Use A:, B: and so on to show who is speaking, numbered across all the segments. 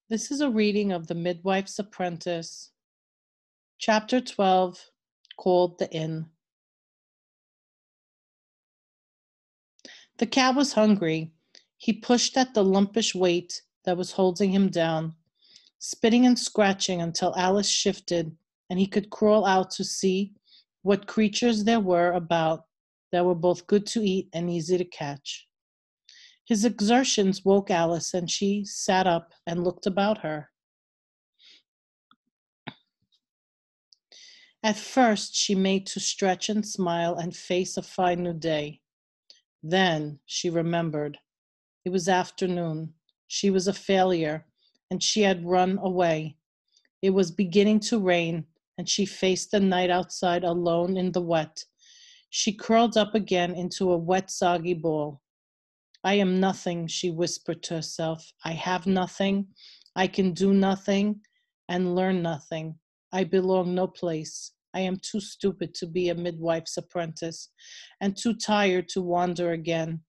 A: This is a reading of The Midwife's Apprentice, Chapter 12, called The Inn. The cat was hungry. He pushed at the lumpish weight that was holding him down, spitting and scratching until Alice shifted and he could crawl out to see what creatures there were about that were both good to eat and easy to catch. His exertions woke Alice, and she sat up and looked about her. At first, she made to stretch and smile and face a fine new day. Then she remembered. It was afternoon. She was a failure, and she had run away. It was beginning to rain, and she faced the night outside alone in the wet. She curled up again into a wet, soggy ball. I am nothing, she whispered to herself. I have nothing. I can do nothing and learn nothing. I belong no place. I am too stupid to be a midwife's apprentice and too tired to wander again.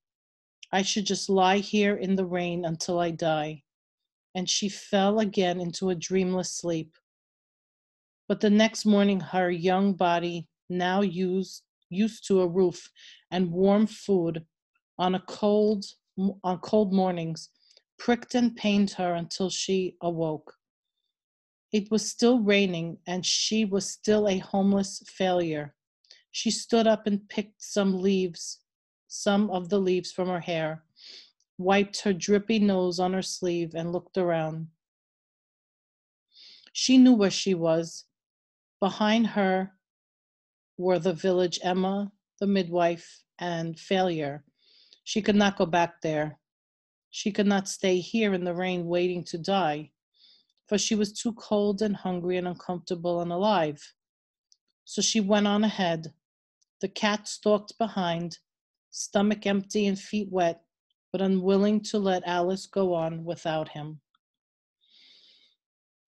A: I should just lie here in the rain until I die. And she fell again into a dreamless sleep. But the next morning, her young body, now used to a roof and warm food on cold mornings, pricked and pained her until she awoke. It was still raining, and she was still a homeless failure. She stood up and picked some of the leaves from her hair, wiped her drippy nose on her sleeve, and looked around. She knew where she was. Behind her were the village Emma, the midwife, and Failure. She could not go back there. She could not stay here in the rain waiting to die, for she was too cold and hungry and uncomfortable and alive. So she went on ahead. The cat stalked behind, stomach empty and feet wet, but unwilling to let Alice go on without him.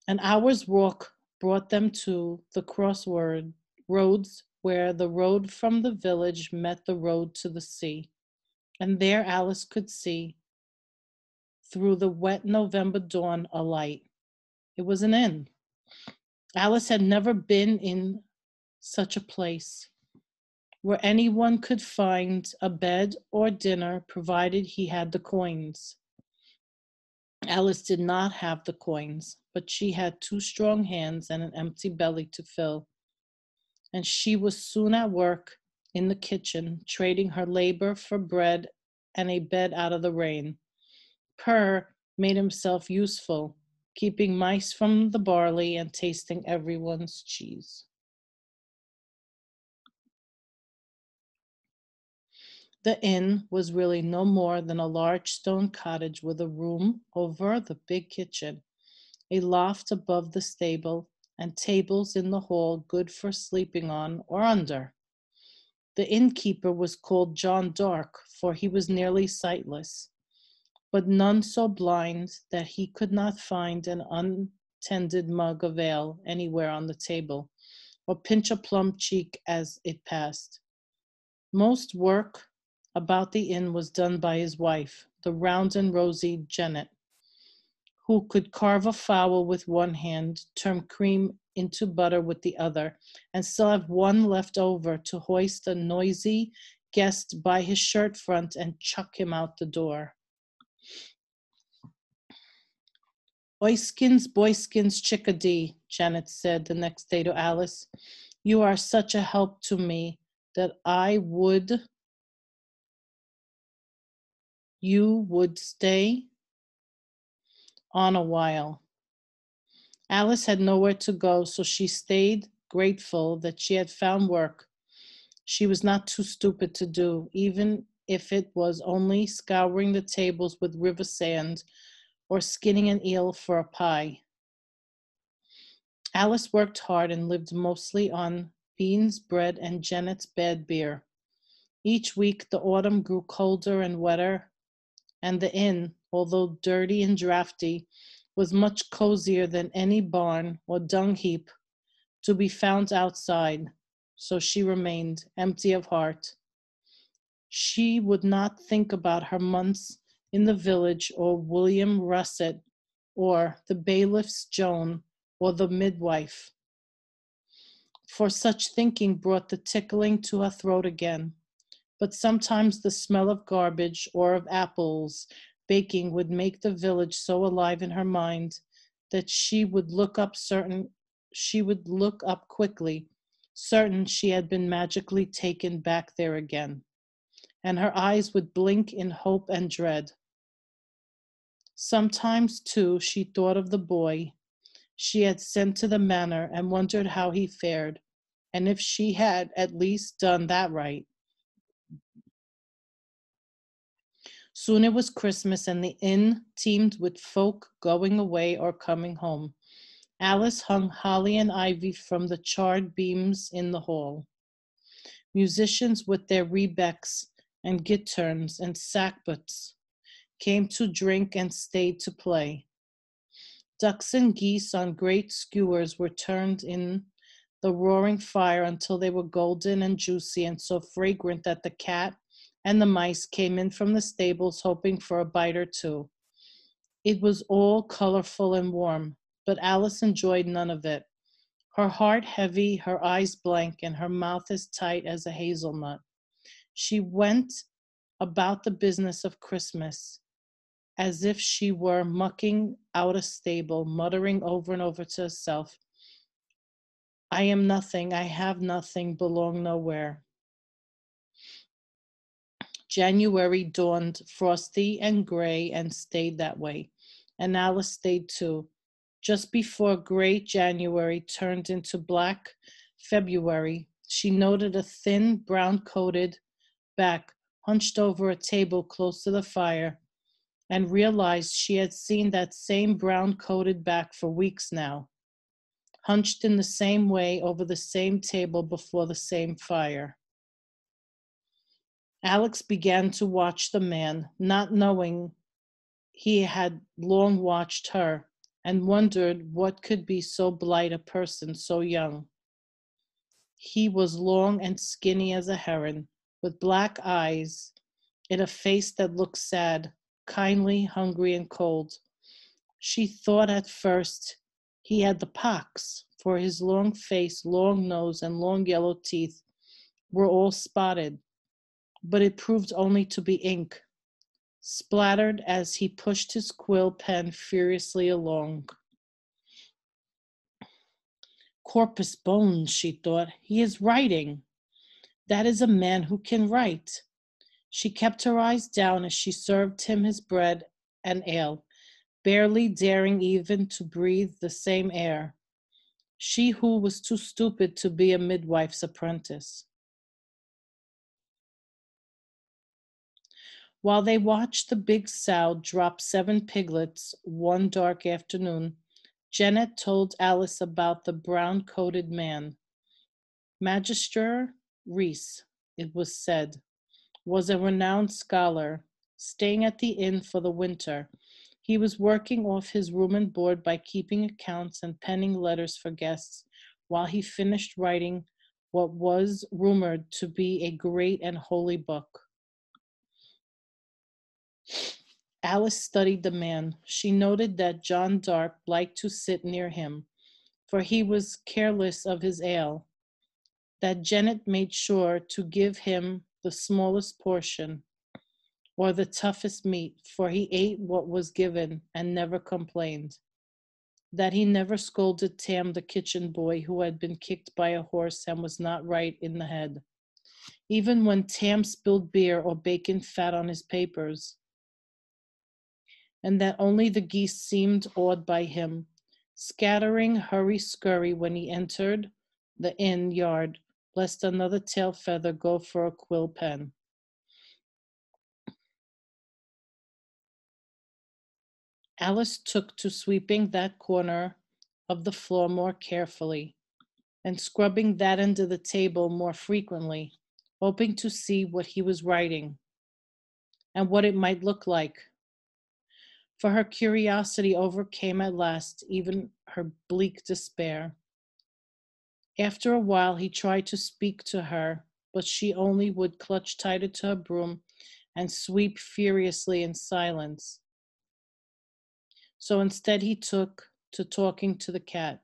A: An hour's walk brought them to the roads where the road from the village met the road to the sea. And there Alice could see, through the wet November dawn, a light. It was an inn. Alice had never been in such a place where anyone could find a bed or dinner provided he had the coins. Alice did not have the coins, but she had 2 strong hands and an empty belly to fill. And she was soon at work in the kitchen, trading her labor for bread and a bed out of the rain. Purr made himself useful, keeping mice from the barley and tasting everyone's cheese. The inn was really no more than a large stone cottage with a room over the big kitchen, a loft above the stable, and tables in the hall good for sleeping on or under. The innkeeper was called John Dark, for he was nearly sightless, but none so blind that he could not find an untended mug of ale anywhere on the table, or pinch a plump cheek as it passed. Most work about the inn was done by his wife, the round and rosy Janet, who could carve a fowl with one hand, turn cream into butter with the other, and still have one left over to hoist a noisy guest by his shirt front and chuck him out the door. Oiskins, boyskins, chickadee, Janet said the next day to Alice. You are such a help to me that you would stay on a while. Alice had nowhere to go, so she stayed, grateful that she had found work she was not too stupid to do, even if it was only scouring the tables with river sand or skinning an eel for a pie. Alice worked hard and lived mostly on beans, bread, and Janet's bad beer. Each week the autumn grew colder and wetter, and the inn, although dirty and drafty, was much cozier than any barn or dung heap to be found outside, so she remained empty of heart. She would not think about her months in the village or William Russet or the bailiff's Joan, or the midwife. For such thinking brought the tickling to her throat again. But sometimes the smell of garbage or of apples baking would make the village so alive in her mind that she would look up quickly, certain she had been magically taken back there again, and her eyes would blink in hope and dread. Sometimes, too, she thought of the boy she had sent to the manor and wondered how he fared, and if she had at least done that right. Soon it was Christmas, and the inn teemed with folk going away or coming home. Alice hung holly and ivy from the charred beams in the hall. Musicians with their rebecks and guitarns and sackbuts came to drink and stayed to play. Ducks and geese on great skewers were turned in the roaring fire until they were golden and juicy and so fragrant that the cat and the mice came in from the stables hoping for a bite or two. It was all colorful and warm, but Alice enjoyed none of it. Her heart heavy, her eyes blank, and her mouth as tight as a hazelnut. She went about the business of Christmas as if she were mucking out a stable, muttering over and over to herself, I am nothing, I have nothing, belong nowhere. January dawned frosty and gray and stayed that way, and Alice stayed too. Just before gray January turned into black February, she noted a thin, brown-coated back hunched over a table close to the fire and realized she had seen that same brown-coated back for weeks now, hunched in the same way over the same table before the same fire. Alex began to watch the man, not knowing he had long watched her, and wondered what could be so blight a person so young. He was long and skinny as a heron, with black eyes in a face that looked sad, kindly, hungry, and cold. She thought at first he had the pox, for his long face, long nose, and long yellow teeth were all spotted, but it proved only to be ink, splattered as he pushed his quill pen furiously along. Corpus bones, she thought, he is writing. That is a man who can write. She kept her eyes down as she served him his bread and ale, barely daring even to breathe the same air. She who was too stupid to be a midwife's apprentice. While they watched the big sow drop 7 piglets one dark afternoon, Janet told Alice about the brown-coated man. Magister Reese, it was said, was a renowned scholar, staying at the inn for the winter. He was working off his room and board by keeping accounts and penning letters for guests while he finished writing what was rumored to be a great and holy book. Alice studied the man. She noted that John Dark liked to sit near him, for he was careless of his ale, that Janet made sure to give him the smallest portion or the toughest meat, for he ate what was given and never complained, that he never scolded Tam, the kitchen boy, who had been kicked by a horse and was not right in the head, even when Tam spilled beer or bacon fat on his papers, and that only the geese seemed awed by him, scattering hurry-scurry when he entered the inn yard, lest another tail feather go for a quill pen. Alice took to sweeping that corner of the floor more carefully and scrubbing that end of the table more frequently, hoping to see what he was writing and what it might look like. For her curiosity overcame at last even her bleak despair. After a while, he tried to speak to her, but she only would clutch tighter to her broom and sweep furiously in silence. So instead, he took to talking to the cat.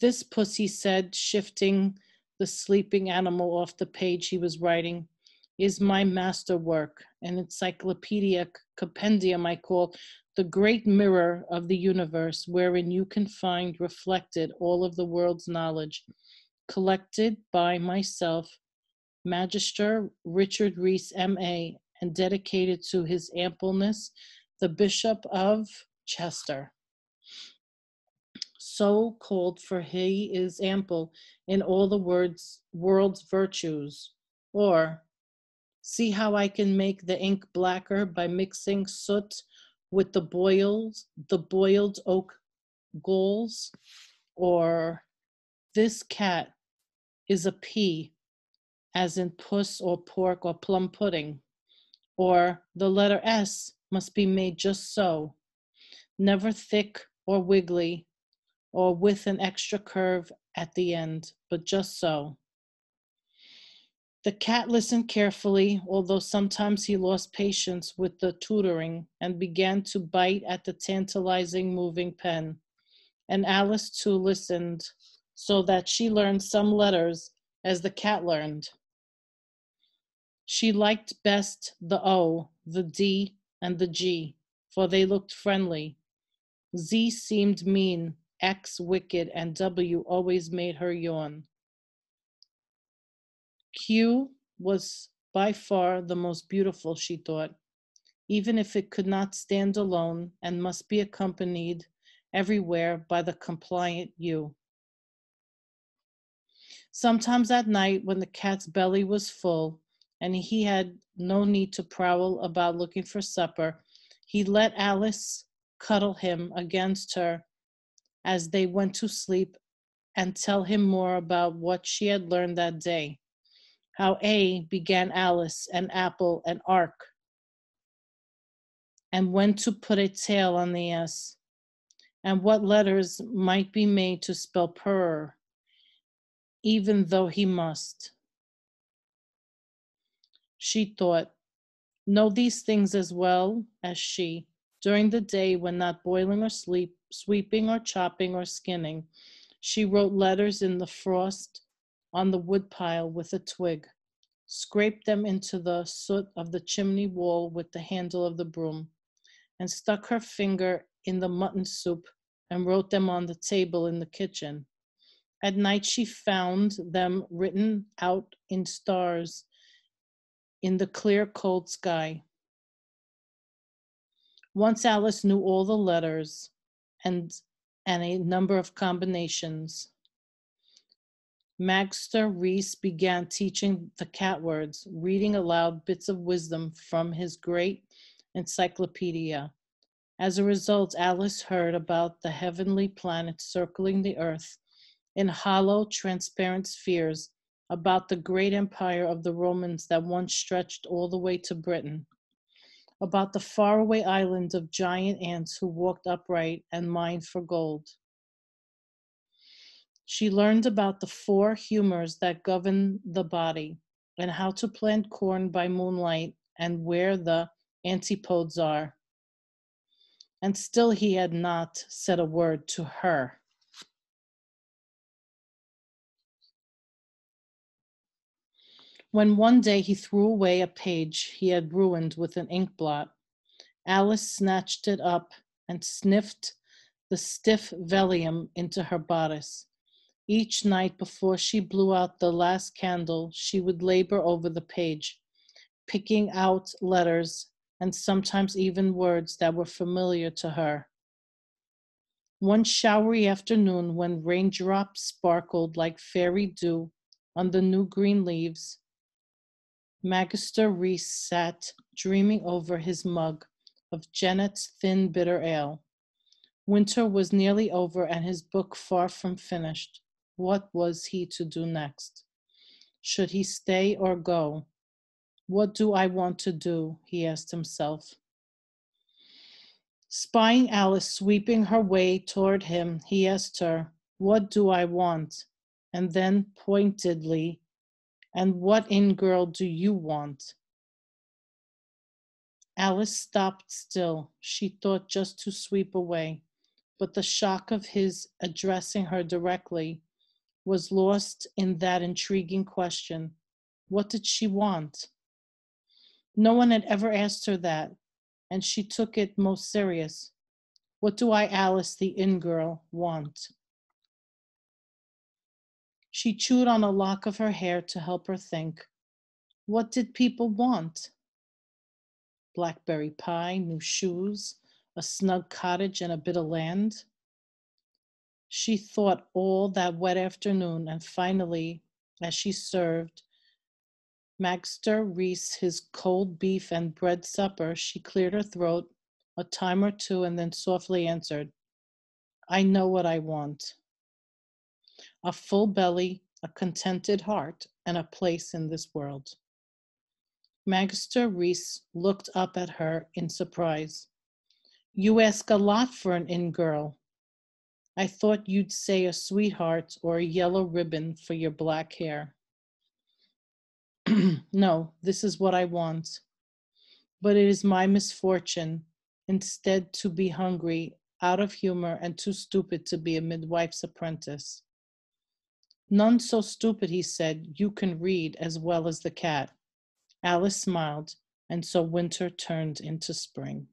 A: This pussy said, shifting the sleeping animal off the page he was writing, is my masterwork, an encyclopedia compendium I call the great mirror of the universe, wherein you can find reflected all of the world's knowledge, collected by myself, Magister Richard Reese, M.A., and dedicated to his ampleness, the Bishop of Chester. So called, for he is ample in all the world's virtues. Or, see how I can make the ink blacker by mixing soot with the boiled oak galls. Or, this cat is a pea, as in puss or pork or plum pudding. Or, the letter S must be made just so, never thick or wiggly, or with an extra curve at the end, but just so. The cat listened carefully, although sometimes he lost patience with the tutoring and began to bite at the tantalizing moving pen. And Alice too listened, so that she learned some letters as the cat learned. She liked best the O, the D, and the G, for they looked friendly. Z seemed mean, X wicked, and W always made her yawn. Q was by far the most beautiful, she thought, even if it could not stand alone and must be accompanied everywhere by the compliant U. Sometimes at night, when the cat's belly was full and he had no need to prowl about looking for supper, he let Alice cuddle him against her as they went to sleep and tell him more about what she had learned that day. How A began Alice and Apple and Ark, and when to put a tail on the S, and what letters might be made to spell purr, even though he must. She thought, know these things as well as she, during the day when not boiling or sweeping or chopping or skinning, she wrote letters in the frost on the woodpile with a twig, scraped them into the soot of the chimney wall with the handle of the broom, and stuck her finger in the mutton soup and wrote them on the table in the kitchen. At night she found them written out in stars in the clear, cold sky. Once Alice knew all the letters and a number of combinations. Magister Reese began teaching the cat words, reading aloud bits of wisdom from his great encyclopedia. As a result, Alice heard about the heavenly planets circling the earth in hollow, transparent spheres, about the great empire of the Romans that once stretched all the way to Britain, about the faraway island of giant ants who walked upright and mined for gold. She learned about the 4 humors that govern the body and how to plant corn by moonlight and where the antipodes are. And still he had not said a word to her. When one day he threw away a page he had ruined with an ink blot, Alice snatched it up and sniffed the stiff vellum into her bodice. Each night before she blew out the last candle, she would labor over the page, picking out letters and sometimes even words that were familiar to her. One showery afternoon, when raindrops sparkled like fairy dew on the new green leaves, Magister Reese sat dreaming over his mug of Janet's thin, bitter ale. Winter was nearly over and his book far from finished. What was he to do next? Should he stay or go? What do I want to do? He asked himself. Spying Alice sweeping her way toward him, he asked her, what do I want? And then pointedly, and what in girl do you want? Alice stopped still. She thought just to sweep away, but the shock of his addressing her directly was lost in that intriguing question. What did she want? No one had ever asked her that, and she took it most serious. What do I, Alice, the inn girl, want? She chewed on a lock of her hair to help her think. What did people want? Blackberry pie, new shoes, a snug cottage, and a bit of land. She thought all that wet afternoon, and finally, as she served Magster Reese his cold beef and bread supper, she cleared her throat a time or two and then softly answered, I know what I want. A full belly, a contented heart, and a place in this world. Magister Reese looked up at her in surprise. You ask a lot for an inn girl. I thought you'd say a sweetheart or a yellow ribbon for your black hair. No, this is what I want. But it is my misfortune, instead, to be hungry, out of humor, and too stupid to be a midwife's apprentice. None so stupid, he said. You can read as well as the cat. Alice smiled, and so winter turned into spring.